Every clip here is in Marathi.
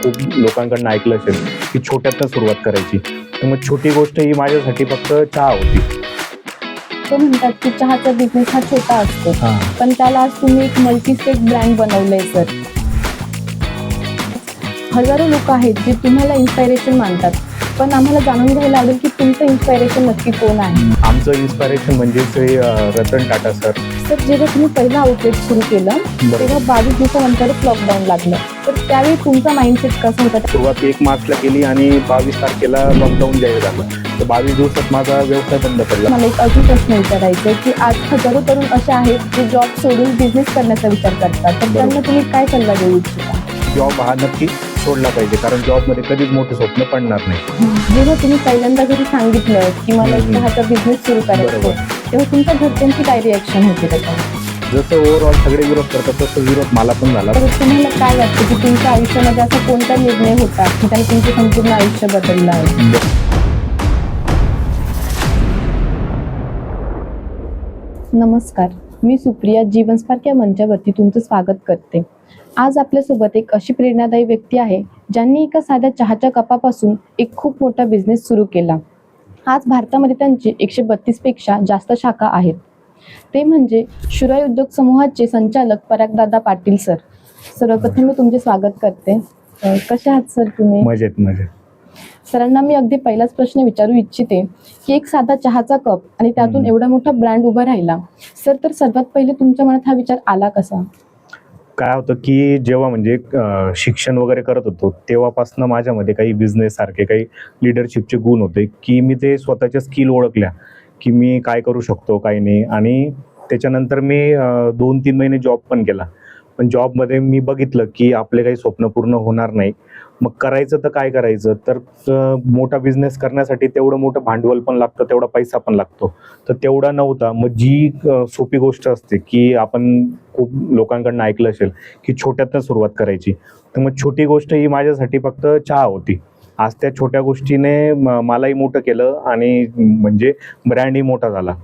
खूप लोकांकडून ऐकलं असेल की छोट्यातनं सुरुवात करायची. तर मग छोटी गोष्ट ही माझ्यासाठी फक्त चहा होती. ते म्हणतात की चहाचा बिझनेस हा छोटा असतो, पण त्याला आज तुम्ही एक मल्टीस्टेट ब्रँड बनवलंय सर. हजारो लोक आहेत जे तुम्हाला इन्स्पायरेशन मानतात, पण आम्हाला जाणून घ्यायला आवडेल की तुमचं इन्स्पायरेशन नक्की कोण आहे. आमचं इन्स्पायरेशन म्हणजे रतन टाटा सर. सर, जेव्हा तुम्ही पहिलं आउटलेट सुरू केलं तेव्हा 22 दिवसानंतरच लॉकडाऊन लागलं, तर त्यावेळी तुमचा माइंडसेट कसा होता? सुरुवात 1 मार्चला केली आणि 22 तारखेला लॉकडाऊन जाहीर झालं. तर 22 दिवसात माझा व्यवसाय बंद पडला. मला एक अजून प्रश्न विचारायचा आहे की आज हजारो तरुण असे आहेत जे जॉब सोडून बिझनेस करण्याचा विचार करतात, तर त्यांना तुम्ही काय सल्ला देऊ इच्छिता? जॉब हा नक्की सोडला पाहिजे, कारण जॉबमध्ये कधीच मोठे स्वप्न पडणार नाही. जेव्हा तुम्ही पहिल्यांदा घरी सांगितलं की मला एक चहाचा बिझनेस सुरू करायचा आहे, तेव्हा तुमच्या घरच्यांची काय रिॲक्शन होती त्याच्यावर? जसं ओव्हरऑल सगळे विरोध करतात तसं विरोध मला पण झाला. तर तुम्हाला काय वाटतं की तुमच्या आयुष्यामध्ये असा कोणता निर्णय होता की त्याने तुमचं संपूर्ण आयुष्य बदललं आहे? नमस्कार, मी सुप्रिया जीवनस्पार्क या मंचावरती तुमचं स्वागत करते. आज आपल्यासोबत एक अशी प्रेरणादायी व्यक्ती आहे ज्यांनी एका साध्या चहाच्या कपापासून एक खूप मोठा बिझनेस सुरू केला. आज भारतामध्ये त्यांची 132 पेक्षा जास्त शाखा आहेत. ते म्हणजे शुराई उद्योग समूहाचे संचालक परागदादा पाटील सर. सर्वप्रथम मी तुमचे स्वागत करते. कसे आहात सर तुम्ही? मजेत. सरांना मी अगदी पहिलाच प्रश्न विचारू इच्छिते की एक साधा चहाचा कप आणि त्यातून एवढा मोठा ब्रँड उभा राहिला सर, तर सर्वात पहिले तुमच्या मनात हा विचार आला कसा? काय होतं की जेव्हा म्हणजे शिक्षण वगैरे करत होतो तेव्हापासून माझ्यामध्ये काही बिझनेस सारखे काही लिडरशिपचे गुण होते की मी ते स्वतःच्या स्किल ओळखल्या की मी काय करू शकतो काय नाही. आणि त्याच्यानंतर मी 2-3 महिने जॉब पण केला. पण जॉबमध्ये मी बघितलं की आपले काही स्वप्न पूर्ण होणार नाही. मग करायचं तर काय करायचं, तर मोठा बिझनेस करण्यासाठी तेवढं मोठं भांडवल पण लागतं, तेवढा पैसा पण लागतो. तर तेवढा नव्हता. मग जी सोपी गोष्ट असते की आपण खूप लोकांकडून ऐकलं असेल की छोट्यातनं सुरुवात करायची, तर मग छोटी गोष्ट ही माझ्यासाठी फक्त चहा होती. आज त्या छोट्या गोष्टीने मलाही मोठं केलं आणि म्हणजे ब्रँडही मोठा झाला.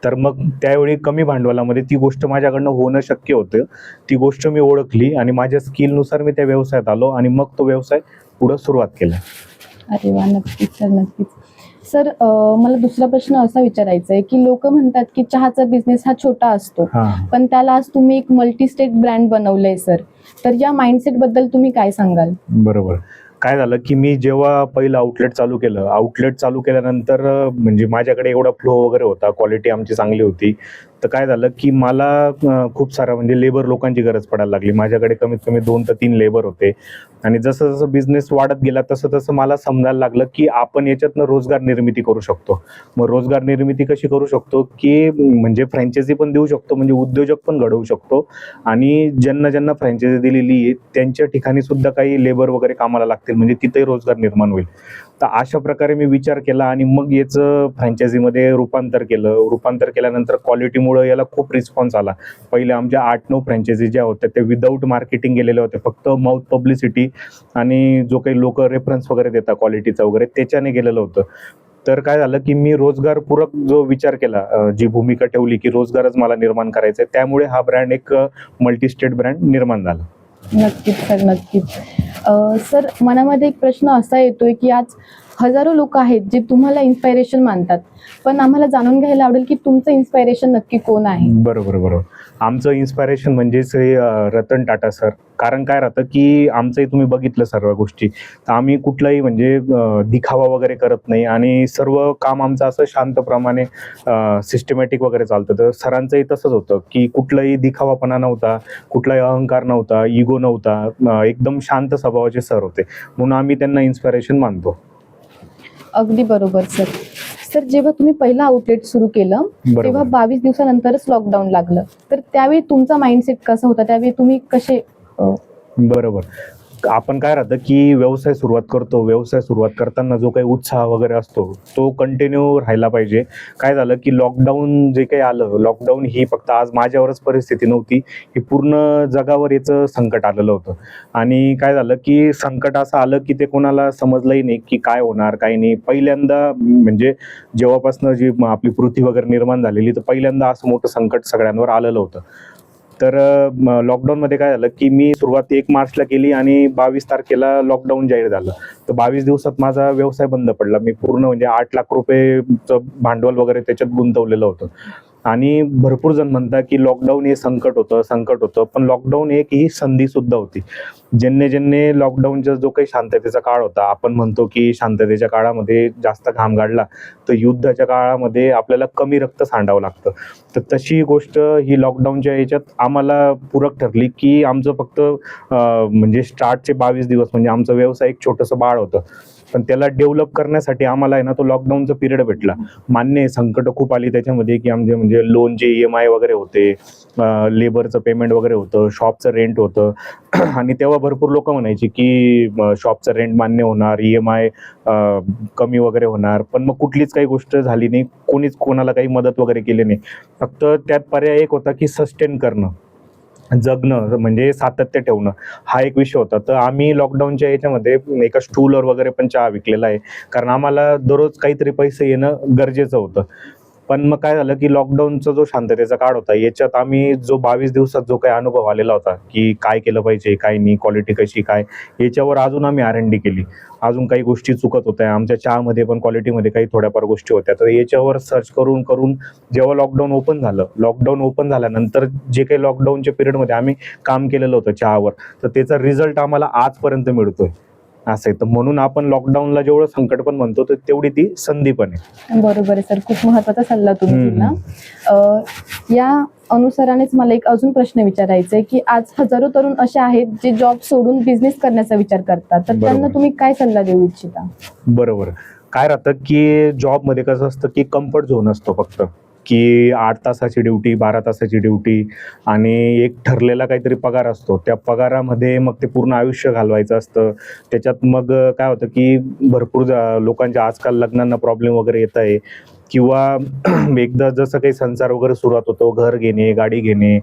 तर मग त्यावेळी कमी भांडवलामध्ये ती गोष्ट माझ्याकडनं होणं शक्य होतं. ती गोष्ट मी ओळखली आणि माझ्या स्किलनुसार मी त्या व्यवसायात आलो आणि मग तो व्यवसाय पुढं सुरुवात केला. अरे वा, नक्कीच सर, नक्कीच. सर, मला दुसरा प्रश्न असा विचारायचा आहे की लोक म्हणतात की चहाचा बिझनेस हा छोटा असतो, पण त्याला आज तुम्ही एक मल्टीस्टेट ब्रँड बनवलंय सर, तर या माइंडसेट बद्दल तुम्ही काय सांगाल? बरोबर. काय झालं की मी जेव्हा पहिलं आउटलेट चालू केल्यानंतर म्हणजे माझ्याकडे एवढा फ्लो वगैरे होता, क्वालिटी आमची चांगली होती. तर काय झालं की मला खूप सारा म्हणजे लेबर लोकांची गरज पडायला लागली. माझ्याकडे कमीत कमी 2 ते 3 लेबर होते. आणि जसं जसं बिझनेस वाढत गेला तसं तसं मला समजायला लागलं की आपण याच्यातनं रोजगार निर्मिती करू शकतो. मग रोजगार निर्मिती कशी करू शकतो की म्हणजे फ्रँचायझी पण देऊ शकतो, म्हणजे उद्योजक पण घडवू शकतो. आणि ज्यांना ज्यांना फ्रँचायझी दिलेली आहे त्यांच्या ठिकाणी सुद्धा काही लेबर वगैरे कामाला लागतील, म्हणजे तिथेही रोजगार निर्माण होईल. तर अशा प्रकारे मी विचार केला आणि मग याचं फ्रँचायझीमध्ये रूपांतर केल्यानंतर क्वालिटीमुळे याला खूप रिस्पॉन्स आला. पहिले आमच्या 8-9 फ्रँचायझी ज्या होत्या त्या विदाऊट मार्केटिंग गेलेल्या होत्या, फक्त माउथ पब्लिसिटी आणि जो काही लोक रेफरन्स वगैरे देतात क्वालिटीचा वगैरे त्याच्याने गेलेलं होतं. तर काय झालं की मी रोजगारपूरक जो विचार केला, जी भूमिका ठेवली की रोजगारच मला निर्माण करायचा आहे, त्यामुळे हा ब्रँड एक मल्टीस्टेट ब्रँड निर्माण झाला. नक्कीच सर, नक्कीच. सर, मनामध्ये एक प्रश्न असा येतोय की आज हजारो लोक आहेत जे तुम्हाला इन्स्पायरेशन मानतात, पण आम्हाला जाणून घ्यायला आवडेल की तुमचं इन्स्पायरेशन नक्की कोण आहे? बरोबर. आमचं इन्स्पायरेशन म्हणजे रतन टाटा सर. कारण काय राहतं की आमचंही तुम्ही बघितलं सर्व गोष्टी, तर आम्ही कुठलाही म्हणजे दिखावा वगैरे करत नाही आणि सर्व काम आमचं असं शांतप्रमाणे सिस्टमॅटिक वगैरे चालतं. तर सरांचंही तसंच होतं की कुठलाही दिखावापणा नव्हता, कुठलाही अहंकार नव्हता, इगो नव्हता. एकदम शांत स्वभावाचे सर होते, म्हणून आम्ही त्यांना इन्स्पायरेशन मानतो. अगदी बरोबर सर. सर, जेव्हा तुम्ही पहिलं आउटलेट सुरू केलं तेव्हा 22 दिवसानंतरच लॉकडाऊन लागलं, तर त्यावेळी तुमचा माइंडसेट कसा होता? त्यावेळी तुम्ही कसे? बरोबर. आपण काय राहतं की व्यवसाय सुरुवात करताना जो काही उत्साह वगैरे असतो तो कंटिन्यू राहायला पाहिजे. काय झालं की लॉकडाऊन जे काही आलं, लॉकडाऊन ही फक्त आज माझ्यावरच परिस्थिती नव्हती, ही पूर्ण जगावर याचं संकट आलेलं होतं. आणि काय झालं की संकट असं आलं की ते कोणाला समजलंही नाही की काय होणार काय नाही. पहिल्यांदा म्हणजे जेव्हापासनं जी आपली पृथ्वी वगैरे निर्माण झालेली, तर पहिल्यांदा असं मोठं संकट सगळ्यांवर आलेलं होतं. तर लॉकडाऊनमध्ये काय झालं की मी सुरुवात 1 मार्चला केली आणि 22 तारखेला लॉकडाऊन जाहीर झालं. तर 22 दिवसात माझा व्यवसाय बंद पडला. मी पूर्ण म्हणजे 8 लाख रुपयेचं भांडवल वगैरे त्याच्यात गुंतवलेलं होतं. आणि भरपूर जण म्हणतात की लॉकडाऊन हे संकट होतं, पण लॉकडाऊन एक ही संधी सुद्धा होती. ज्यांनी लॉकडाऊनचा जो काही शांततेचा काळ होता, आपण म्हणतो की शांततेच्या काळामध्ये जास्त घाम गाळला तर युद्धाच्या काळामध्ये आपल्याला कमी रक्त सांडावं लागतं. तर तशी गोष्ट ही लॉकडाऊनच्या याच्यात आम्हाला पूरक ठरली की आमचं फक्त म्हणजे स्टार्टचे 22 दिवस म्हणजे आमचा व्यवसाय एक छोटंसं बाळ होतं. पण त्याला डेव्हलप करण्यासाठी आम्हाला आहे ना तो लॉकडाऊनचा पिरियड भेटला. मान्य आहे संकटं खूप आली त्याच्यामध्ये की आमचे म्हणजे लोनचे EMI वगैरे होते, लेबरचं पेमेंट वगैरे होतं, शॉपचं रेंट होतं आणि तेव्हा भरपूर लोक म्हणायची की शॉपचं रेंट मान्य होणार, EMI कमी वगैरे होणार, पण मग कुठलीच काही गोष्ट झाली नाही. कोणीच कोणाला काही मदत वगैरे केली नाही. फक्त त्यात पर्याय एक होता की सस्टेन करणं, जगणं म्हणजे सातत्य ठेवणं हा एक विषय होता. तर आम्ही लॉकडाऊनच्या याच्यामध्ये एका स्टूलवर वगैरे पण चहा विकलेला आहे, कारण आम्हाला दररोज काहीतरी पैसे येणं गरजेचं होतं. पण मग काय झालं की लॉकडाऊनचा जो शांततेचा काळ होता याच्यात आम्ही जो 22 दिवसात जो काही अनुभव आलेला होता की काय केलं पाहिजे, काय नाही, क्वालिटी कशी काय, याच्यावर अजून आम्ही R&D केली. अजून काही गोष्टी चुकत होत्या आमच्या चहामध्ये पण, क्वालिटीमध्ये काही थोड्याफार गोष्टी होत्या. तर याच्यावर सर्च करून करून जेव्हा लॉकडाऊन ओपन झाल्यानंतर जे काही लॉकडाऊनच्या पिरियडमध्ये आम्ही काम केलेलं होतं चहावर, तर त्याचा रिझल्ट आम्हाला आजपर्यंत मिळतोय. असं आहे. तर म्हणून आपण लॉकडाऊनला जेवढं संकट पण म्हणतो तर तेवढी ती संधी पण आहे. बरोबर आहे सर, खूप महत्त्वाचा सल्ला तुम्ही दिला. या अनुसारानेच मला एक अजून प्रश्न विचारायचा आहे की आज हजारो तरुण असे आहेत जे जॉब सोडून बिझनेस करण्याचा विचार करतात, तर त्यांना बरोबर. तुम्ही काय सल्ला देऊ इच्छिता? बरोबर. काय राहतं की जॉबमध्ये कसं असतं की कम्फर्ट झोन असतो फक्त, की 8 तासाची ड्युटी, 12 तासाची ड्युटी आणि एक ठरलेला काहीतरी पगार असतो. त्या पगारामध्ये मग ते पूर्ण आयुष्य घालवायचं असतं. त्याच्यात मग काय होतं की भरपूर लोकांच्या आजकाल लग्नांना प्रॉब्लेम वगैरे येत आहे किंवा एकदा जसं काही संसार वगैरे सुरुवात होतो, घर घेणे, गाडी घेणे,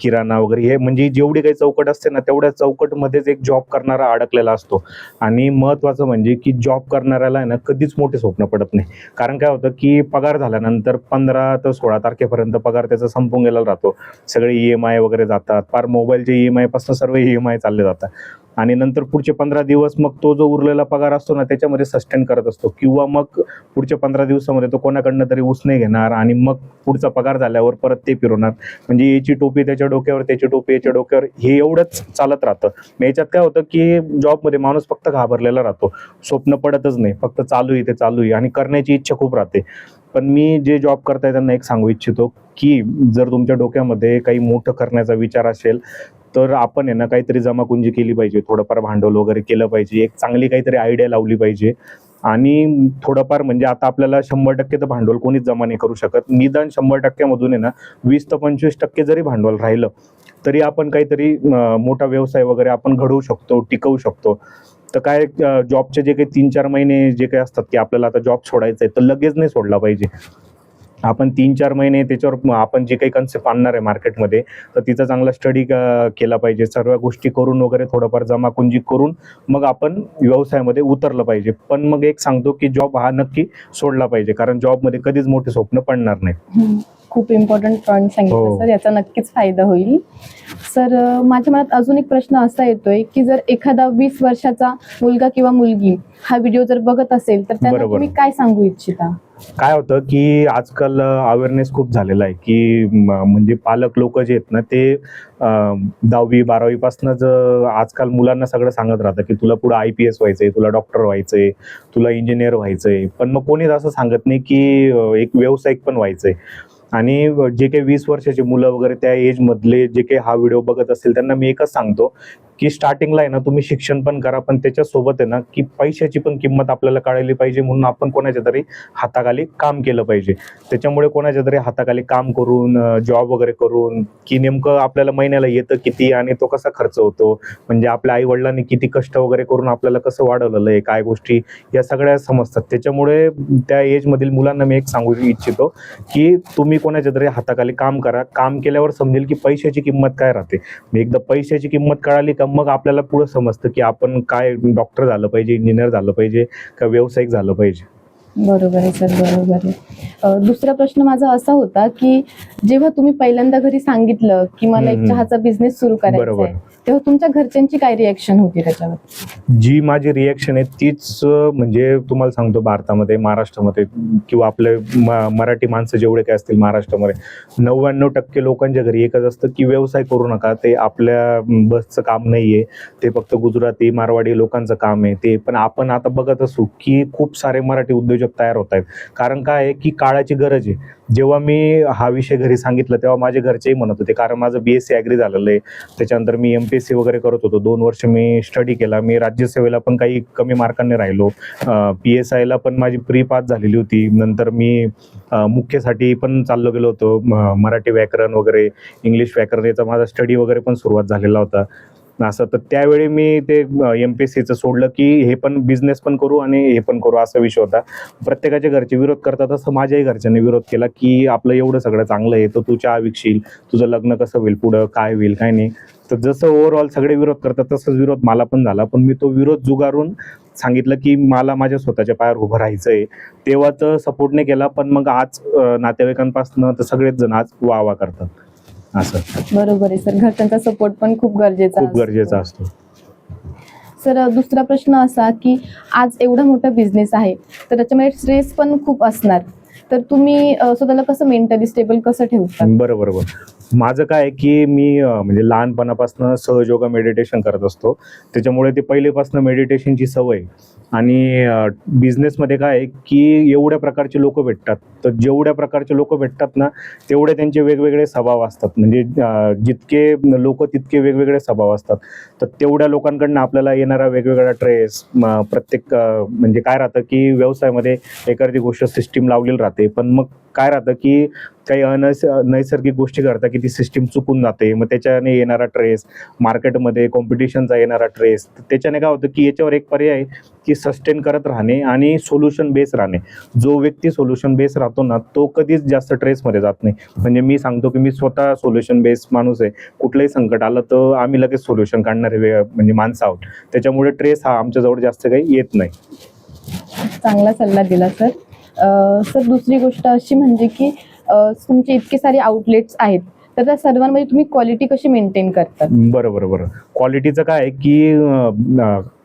किराणा वगैरे, हे म्हणजे जेवढी काही चौकट असते ना तेवढ्या चौकटमध्येच एक जॉब करणारा अडकलेला असतो. आणि महत्त्वाचं म्हणजे की जॉब करणाऱ्याला आहे ना कधीच मोठे स्वप्न पडत नाही. कारण काय होतं की पगार झाल्यानंतर 15 ते 16 तारखेपर्यंत पगार त्याचा संपून गेलेला राहतो. सगळे EMI वगैरे जातात, फार मोबाईलचे EMI पासून सर्व EMI चालले जातात. आणि नंतर पुढचे 15 दिवस मग तो जो उरलेला पगार असतो ना त्याच्यामध्ये सस्टेन करत असतो, किंवा मग पुढच्या 15 दिवसामध्ये तो कोणाकडनं तरी उसने घेणार आणि मग पुढचा पगार झाल्यावर परत ते फिरवणार. म्हणजे याची टोपी त्याच्या डोक्यावर, त्याची टोपी याच्या डोक्यावर, हे एवढंच चालत राहतं. मग याच्यात काय होतं की जॉबमध्ये माणूस फक्त घाबरलेला राहतो, स्वप्न पडतच नाही, फक्त चालू आहे ते चालू आहे आणि करण्याची इच्छा खूप राहते. पण मी जे जॉब करताय त्यांना एक सांगू इच्छितो की जर तुमच्या डोक्यामध्ये काही मोठं करण्याचा विचार असेल तर आपण आहे ना काहीतरी जमाकुंजी केली पाहिजे, थोडंफार भांडवल वगैरे केलं पाहिजे, एक चांगली काहीतरी आयडिया लावली पाहिजे. आणि थोडंफार म्हणजे आता आपल्याला 100% तर भांडवल कोणीच जमा नाही करू शकत. निदान 100%मधून आहे ना 20 ते 25% जरी भांडवल राहिलं तरी आपण काहीतरी मोठा व्यवसाय वगैरे आपण घडवू शकतो, टिकवू शकतो. तर काय जॉबचे जे काही 3-4 महिने जे काही असतात की आपल्याला आता जॉब सोडायचा आहे तर लगेच नाही सोडला पाहिजे. आपण 3-4 महिने त्याच्यावर आपण जे काही कन्सेप्ट आणणार आहे मार्केटमध्ये तर तिचा चांगला स्टडी केला पाहिजे. सर्व गोष्टी करून वगैरे थोडंफार जमाकुंजी करून मग आपण व्यवसायामध्ये उतरलं पाहिजे. पण मग एक सांगतो की जॉब हा नक्की सोडला पाहिजे, कारण जॉबमध्ये कधीच मोठे स्वप्न पडणार नाही. खूप इम्पॉर्टंट पॉईंट सांगितलं सर, याचा नक्कीच फायदा होईल. सर, माझ्या मनात अजून एक प्रश्न असा येतोय की जर एखादा 20 वर्षाचा मुलगा किंवा मुलगी हा व्हिडिओ जर बघत असेल तर त्यांना बरोबर. तुम्ही काय सांगू इच्छिता? काय होतं की आजकाल अवेअरनेस खूप झालेला आहे की म्हणजे पालक लोक जे आहेत ना ते 10वी-12वी पासूनच आजकाल मुलांना सगळं सांगत राहतं की तुला पुढे IPS व्हायचंय, तुला डॉक्टर व्हायचंय, तुला इंजिनियर व्हायचंय. पण मग कोणीच असं सांगत नाही की एक व्यावसायिक पण व्हायचंय. आणि जे काही 20 वर्षाची मुलं वगैरे त्या एजमधले जे काही हा व्हिडिओ बघत असतील त्यांना मी एकच सांगतो की स्टार्टिंगला आहे ना तुम्ही शिक्षण पण करा, पण त्याच्यासोबत आहे ना की पैशाची पण किंमत आपल्याला कळायला पाहिजे. म्हणून आपण कोणाच्या तरी हाताखाली काम केलं पाहिजे. त्याच्यामुळे कोणाच्या तरी हाताखाली काम करून, जॉब वगैरे करून की नेमकं आपल्याला महिन्याला येतं किती आणि तो कसा खर्च होतो, म्हणजे आपल्या आई वडिलांनी किती कष्ट वगैरे करून आपल्याला कसं वाढवलेलं आहे, काय गोष्टी या सगळ्या समजतात. त्याच्यामुळे त्या एजमधील मुलांना मी एक सांगू इच्छितो की तुम्ही कोणाच्या तरी हाताखाली काम करा. काम केल्यावर समजेल की पैशाची किंमत काय राहते. एकदा पैशाची किंमत कळाली का मग आपल्याला पुढे समजतं की आपण काय डॉक्टर झालं पाहिजे, इंजिनियर झालं पाहिजे का व्यावसायिक झालं पाहिजे. बरोबर आहे सर, बरोबर आहे. दुसरा प्रश्न माझा असा होता की जेव्हा तुम्ही पहिल्यांदा घरी सांगितलं की मला एक हम्म. चहाचा बिझनेस सुरू करायचा बरोबर. आहे, तेव्हा तुमच्या घरच्यांची काय रिएक्शन होती त्याच्यावर? जी माझी रिएक्शन आहे तीच म्हणजे तुम्हाला सांगतो, भारतामध्ये, महाराष्ट्रामध्ये किंवा आपले मराठी माणसं जेवढे काय असतील महाराष्ट्रामध्ये, 99% लोकांच्या घरी एकच असतं की व्यवसाय करू नका, ते आपल्या बसचं काम नाहीये, ते फक्त गुजराती मारवाडी लोकांचं काम आहे ते. पण आपण आता बघत असू की खूप सारे मराठी उद्योजक तयार होत आहेत. कारण काय आहे की काळाची गरज आहे. जेव्हा मी हा विषय घरी सांगितलं तेव्हा माझे घरचेही म्हणत होते, कारण माझं BSc ॲग्री झालेलं आहे, त्याच्यानंतर मी MPSC वगैरे करत होतो, 2 वर्ष मी स्टडी केला, मी राज्यसेवेला पण काही कमी मार्कांनी राहिलो, PSIला पण माझी प्री पास झालेली होती, नंतर मी मुख्यसाठी पण चाललो गेलो होतो, मराठी व्याकरण वगैरे, इंग्लिश व्याकरण याचा माझा स्टडी वगैरे पण सुरुवात झालेला होता असं. तर त्यावेळी मी ते MPSCचं सोडलं की हे पण बिझनेस पण करू आणि हे पण करू असा विषय होता. प्रत्येकाचे घरचे विरोध करतात, तसं माझ्याही घरच्यांनी विरोध केला की आपलं एवढं सगळं चांगलं आहे, तर तू चहा विकशील, तुझं लग्न कसं होईल पुढं, काय होईल काय नाही. तर जसं ओव्हरऑल सगळे विरोध करतात तसंच विरोध मला पण झाला, पण मी तो विरोध जुगारून सांगितलं की मला माझ्या स्वतःच्या पायावर उभं राहायचं आहे. तेव्हा तर सपोर्ट नाही केला, पण मग आज नातेवाईकांपासून तर सगळेच जण आज वाह करतात असं. बरोबर आहे सर, घरच्यांचा सपोर्ट पण खूप गरजेचा खूप असतो. गरजेचा असतो. सर दुसरा प्रश्न असा की आज एवढा मोठा बिझनेस आहे तर त्याच्यामध्ये स्ट्रेस पण खूप असणार, तर तुम्ही स्वतःला कसं मेंटली स्टेबल कसं ठेवता? बरोबर. माझं काय आहे की मी म्हणजे लहानपणापासून सहयोगा मेडिटेशन करत असतो, त्याच्यामुळे ते पहिलेपासून मेडिटेशनची सवय आहे. आणि बिझनेसमध्ये काय आहे की एवढ्या प्रकारचे लोक भेटतात, तर जेवढ्या प्रकारचे लोक भेटतात ना तेवढे त्यांचे वेगवेगळे स्वभाव असतात. म्हणजे जितके लोक तितके वेगवेगळे स्वभाव असतात. तर तेवढ्या लोकांकडनं आपल्याला येणारा वेगवेगळा ट्रेस, प्रत्येक म्हणजे काय राहतं की व्यवसायामध्ये एखादी गोष्ट सिस्टीम लावलेली राहते, पण मग काय राहतं की काही नैसर्गिक गोष्टी घडतात की ती सिस्टीम चुकून जाते, मग त्याच्याने येणारा ट्रेस, मार्केटमध्ये कॉम्पिटिशनचा येणारा ट्रेस, त्याच्याने काय होतं की याच्यावर एक पर्याय आहे की सस्टेन करत राहणे आणि सोल्युशन बेस राहणे. जो व्यक्ती सोल्युशन बेस राहतो ना तो कधीच जास्त ट्रेसमध्ये जात नाही. म्हणजे मी सांगतो की मी स्वतः सोल्युशन बेस माणूस आहे, कुठलंही संकट आलं तर आम्ही लगेच सोल्युशन काढणारे म्हणजे माणसं आहोत, त्याच्यामुळे ट्रेस हा आमच्याजवळ जास्त काही येत नाही. चांगला सल्ला दिला सर. सर दुसरी गोष्ट अशी म्हणजे की तुमचे इतके सारे आउटलेट्स आहेत, तर त्या सर्वांमध्ये तुम्ही क्वालिटी कशी मेंटेन करतात? बरोबर. क्वालिटीचं काय आहे की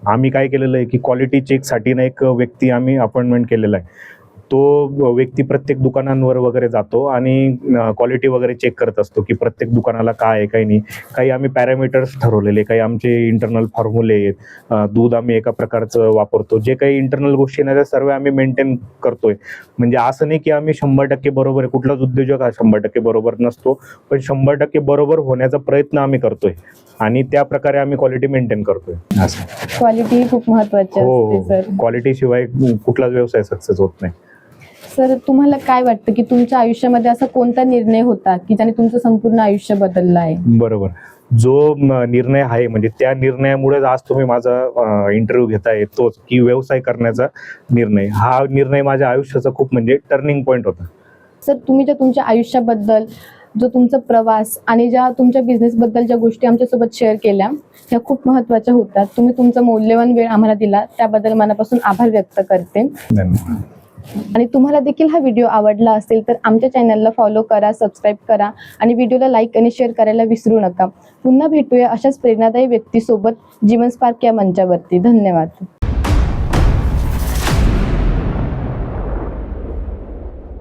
आम्ही काय केलेलं आहे की क्वालिटी चेकसाठी ना एक व्यक्ती आम्ही अपॉइंटमेंट केलेला आहे. तो व्यक्ती प्रत्येक दुकानांवर वगैरे जातो आणि क्वालिटी वगैरे चेक करत असतो की प्रत्येक दुकानाला काय आहे काही नाही. काही आम्ही पॅरामीटर्स ठरवलेले, काही आमचे इंटरनल फॉर्म्युले आहेत, दूध आम्ही एका प्रकारचं वापरतो, जे काही इंटरनल गोष्टी नाही त्या सर्व आम्ही मेंटेन करतोय. म्हणजे असं नाही की आम्ही 100% बरोबर आहे, कुठलाच उद्योजक हा 100% बरोबर नसतो, पण 100% बरोबर होण्याचा प्रयत्न आम्ही करतोय आणि त्या प्रकारे आम्ही क्वालिटी मेंटेन करतोय असं. क्वालिटी खूप महत्वाची असते सर. क्वालिटी शिवाय कुठलाच व्यवसाय सक्सेस होत नाही. सर तुम्हाला काय वाटतं की तुमच्या आयुष्यामध्ये असा कोणता निर्णय होता की ज्याने तुमचं संपूर्ण आयुष्य बदललं आहे? बरोबर. जो निर्णय आहे म्हणजे त्या निर्णयामुळेच आज तुम्ही माझा इंटरव्ह्यू घेताय, तोच की व्यवसाय करण्याचा निर्णय. हा निर्णय माझ्या आयुष्याचा खूप म्हणजे टर्निंग पॉईंट होता. सर तुम्ही ज्या तुमच्या आयुष्याबद्दल, जो तुमचा प्रवास आणि ज्या तुमच्या बिझनेसबद्दल ज्या गोष्टी आमच्यासोबत शेअर केल्या ह्या खूप महत्त्वाच्या होत्या. तुम्ही तुमचा मौल्यवान वेळ आम्हाला दिला त्याबद्दल मनापासून आभार व्यक्त करते. धन्यवाद. आणि तुम्हाला देखील हा व्हिडिओ आवडला असेल तर आमच्या चॅनलला फॉलो करा, सबस्क्राईब करा आणि व्हिडिओला लाईक आणि शेअर करायला विसरू नका. पुन्हा भेटूया अशाच प्रेरणादायी व्यक्तीसोबत जीवन स्पार्क या मंचावरती. धन्यवाद.